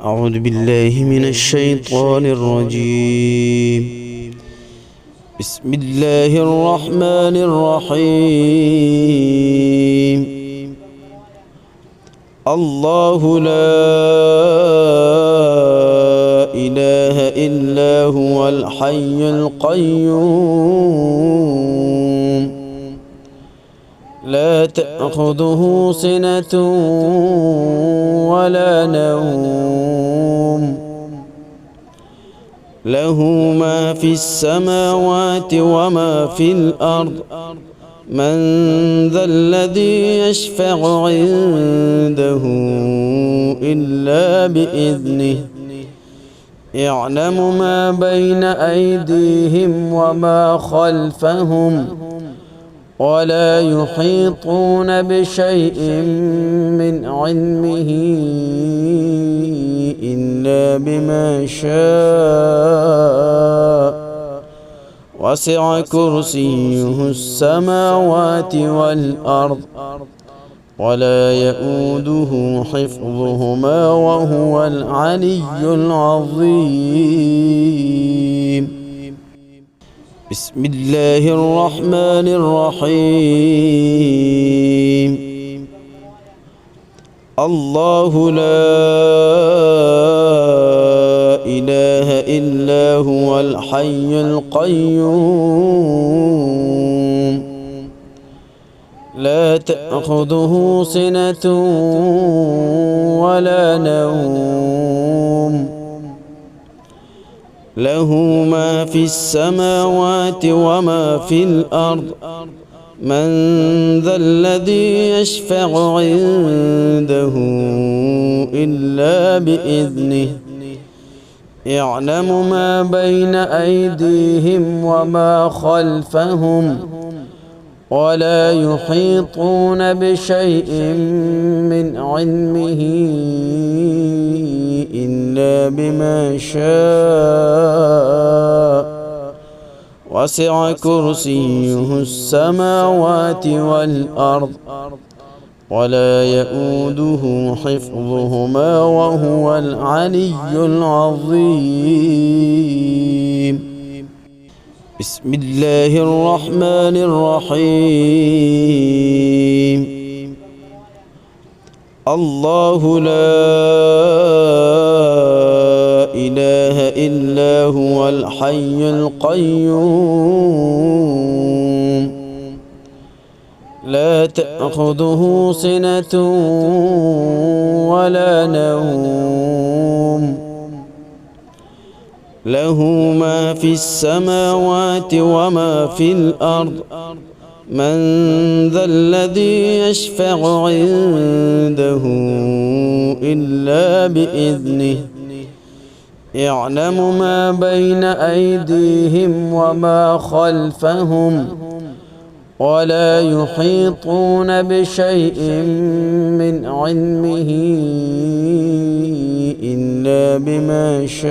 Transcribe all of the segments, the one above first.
أعوذ بالله من الشيطان الرجيم. بسم الله الرحمن الرحيم. الله لا إله إلا هو الحي القيوم لا تأخذه سنة ولا نوم له ما في السماوات وما في الأرض من ذا الذي يشفع عنده إلا بإذنه يعلم ما بين أيديهم وما خلفهم ولا يحيطون بشيء من علمه إلا بما شاء وسع كرسيه السماوات والأرض ولا يؤوده حفظهما وهو العلي العظيم. بسم الله الرحمن الرحيم. الله لا إله إلا هو الحي القيوم لا تأخذه سنة ولا نوم له ما في السماوات وما في الأرض من ذا الذي يشفع عنده إلا بإذنه يعلم ما بين أيديهم وما خلفهم ولا يحيطون بشيء من علمه إلا بما شاء وسع كرسيه السماوات والأرض ولا يؤوده حفظهما وهو العلي العظيم. بسم الله الرحمن الرحيم. الله لا إله إلا هو الحي القيوم لا تأخذه سنة ولا نوم له ما في السماوات وما في الأرض من ذا الذي يشفع عنده إلا بإذنه يعلم ما بين أيديهم وما خلفهم ولا يحيطون بشيء من علمه إلا بما شاء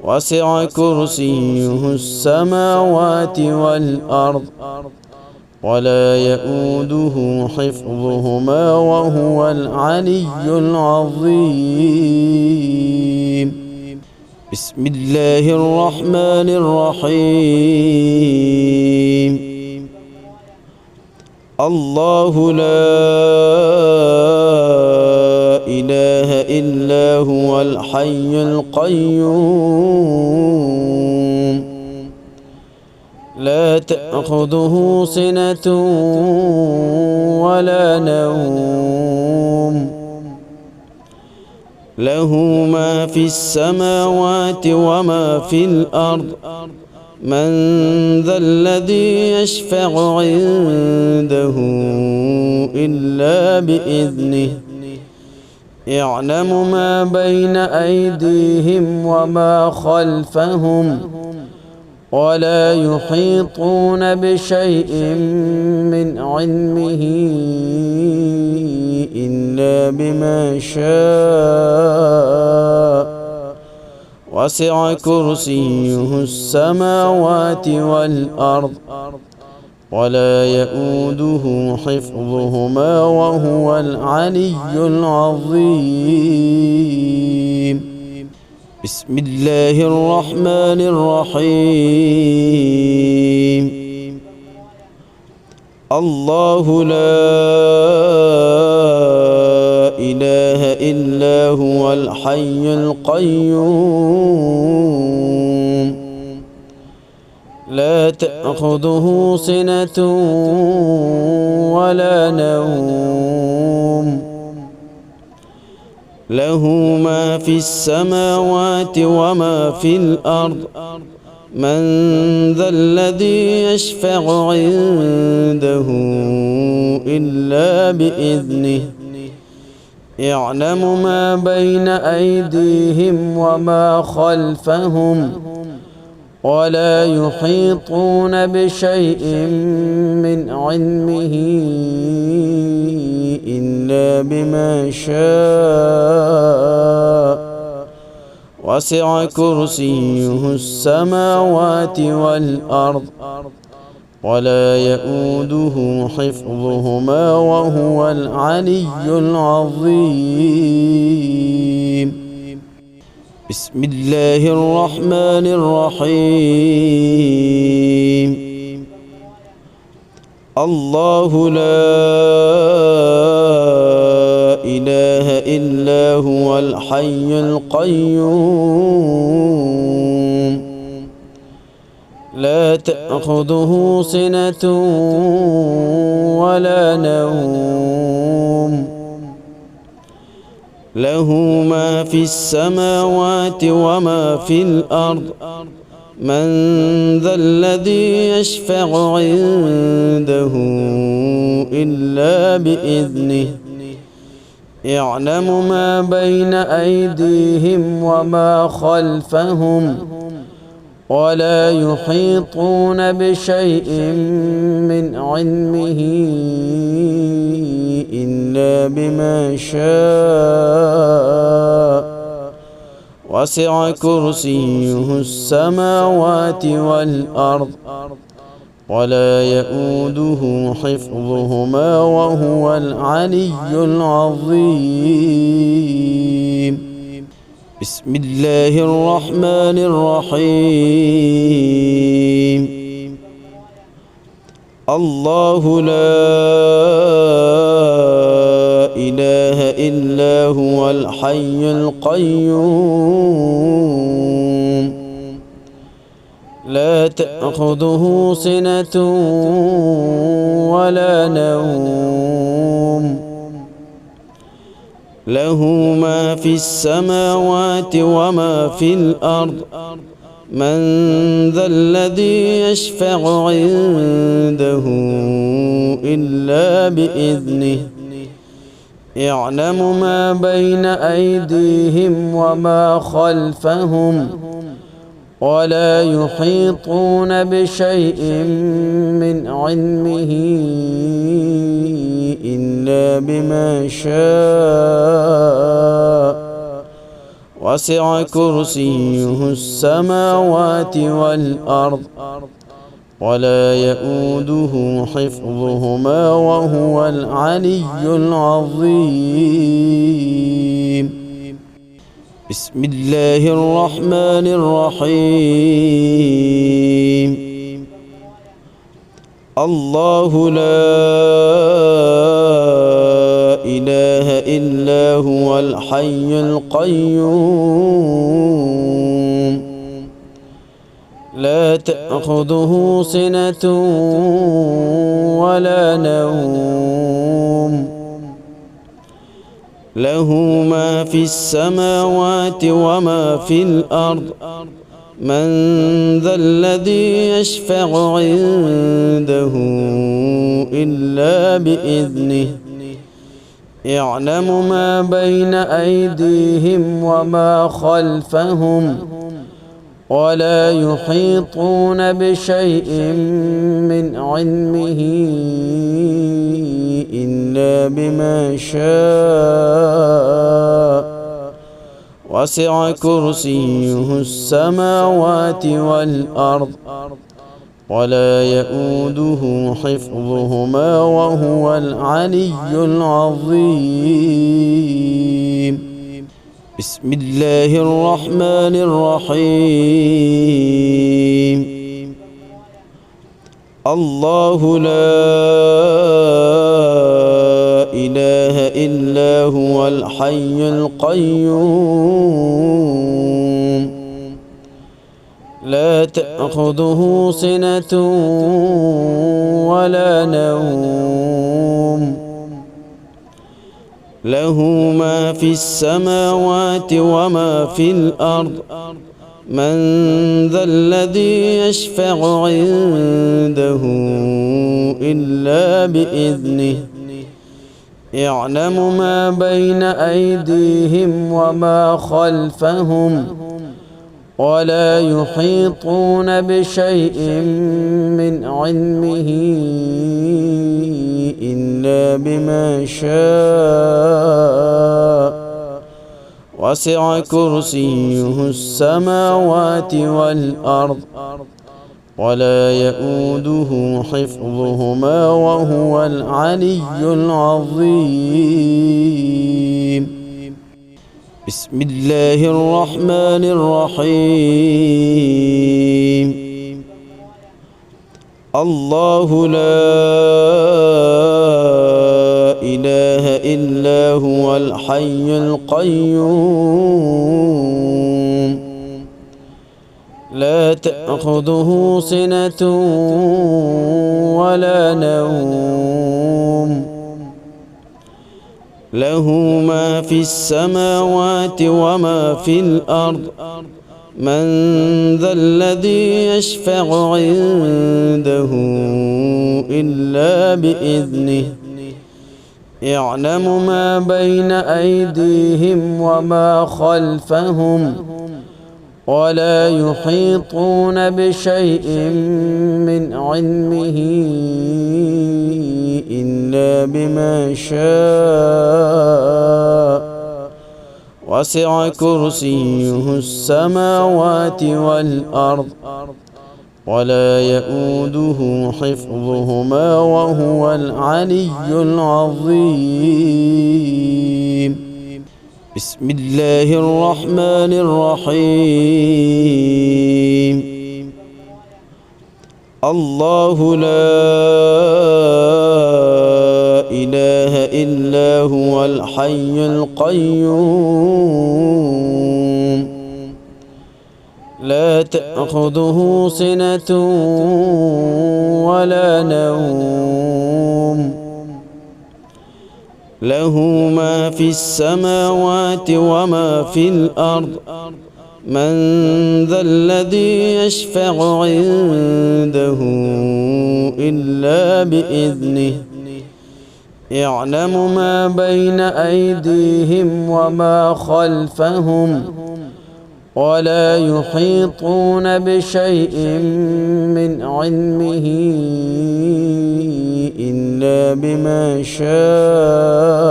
وسع كرسيه السماوات والأرض ولا يؤوده حفظهما وهو العلي العظيم. بسم الله الرحمن الرحيم. الله لا إله إلا هو الحي القيوم لا تأخذه سنة ولا نوم له ما في السماوات وما في الأرض من ذا الذي يشفع عنده إلا بإذنه يعلم ما بين أيديهم وما خلفهم ولا يحيطون بشيء من علمه إلا بما شاء وسع كرسيه السماوات والأرض ولا يؤوده حفظهما وهو العلي العظيم. بسم الله الرحمن الرحيم. الله لا إله إلا هو الحي القيوم لا تأخذه سنة ولا نوم له ما في السماوات وما في الأرض من ذا الذي يشفع عنده إلا بإذنه يعلم ما بين أيديهم وما خلفهم ولا يحيطون بشيء من علمه إلا بما شاء وسع كرسيه السماوات والأرض ولا يؤوده حفظهما وهو العلي العظيم. بسم الله الرحمن الرحيم. الله لا إله إلا هو الحي القيوم لا تأخذه سنة ولا نوم له ما في السماوات وما في الأرض من ذا الذي يشفع عنده إلا بإذنه يعلم ما بين أيديهم وما خلفهم ولا يحيطون بشيء من علمه إلا بما شاء وسع كرسيه السماوات والأرض ولا يؤوده حفظهما وهو العلي العظيم. بسم الله الرحمن الرحيم. الله لا إله إلا هو الحي القيوم لا تأخذه سنة ولا نوم له ما في السماوات وما في الأرض من ذا الذي يشفع عنده إلا بإذنه يعلم ما بين أيديهم وما خلفهم ولا يحيطون بشيء من علمه إلا بما شاء وسع كرسيه السماوات والأرض ولا يؤوده حفظهما وهو العلي العظيم. بسم الله الرحمن الرحيم. الله لا إله إلا هو الحي القيوم لا تأخذه سنة ولا نوم له ما في السماوات وما في الأرض من ذا الذي يشفع عنده إلا بإذنه يعلم ما بين أيديهم وما خلفهم ولا يحيطون بشيء من علمه إلا بما شاء وسع كرسيه السماوات والأرض ولا يؤوده حفظهما وهو العلي العظيم. بسم الله الرحمن الرحيم. الله لا إله إلا هو الحي القيوم لا تأخذه سنة ولا نوم له ما في السماوات وما في الأرض من ذا الذي يشفع عنده إلا بإذنه يعلم ما بين أيديهم وما خلفهم ولا يحيطون بشيء من علمه إلا بما شاء وسع كرسيه السماوات والأرض ولا يؤوده حفظهما وهو العلي العظيم. بسم الله الرحمن الرحيم. الله لا إله إلا هو الحي القيوم لا تأخذه سنة ولا نوم له ما في السماوات وما في الأرض من ذا الذي يشفع عنده إلا بإذنه يعلم ما بين أيديهم وما خلفهم ولا يحيطون بشيء من علمه إلا بما شاء وسع كرسيه السماوات والأرض ولا يؤوده حفظهما وهو العلي العظيم. بسم الله الرحمن الرحيم. الله لا إله إلا هو الحي القيوم لا تأخذه سنة ولا نوم له ما في السماوات وما في الأرض من ذا الذي يشفع عنده إلا بإذنه يعلم ما بين أيديهم وما خلفهم ولا يحيطون بشيء من علمه إلا بما شاء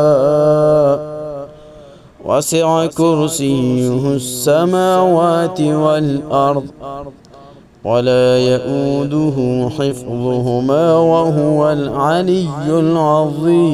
وسع كرسيه السماوات والأرض ولا يؤوده حفظهما وهو العلي العظيم.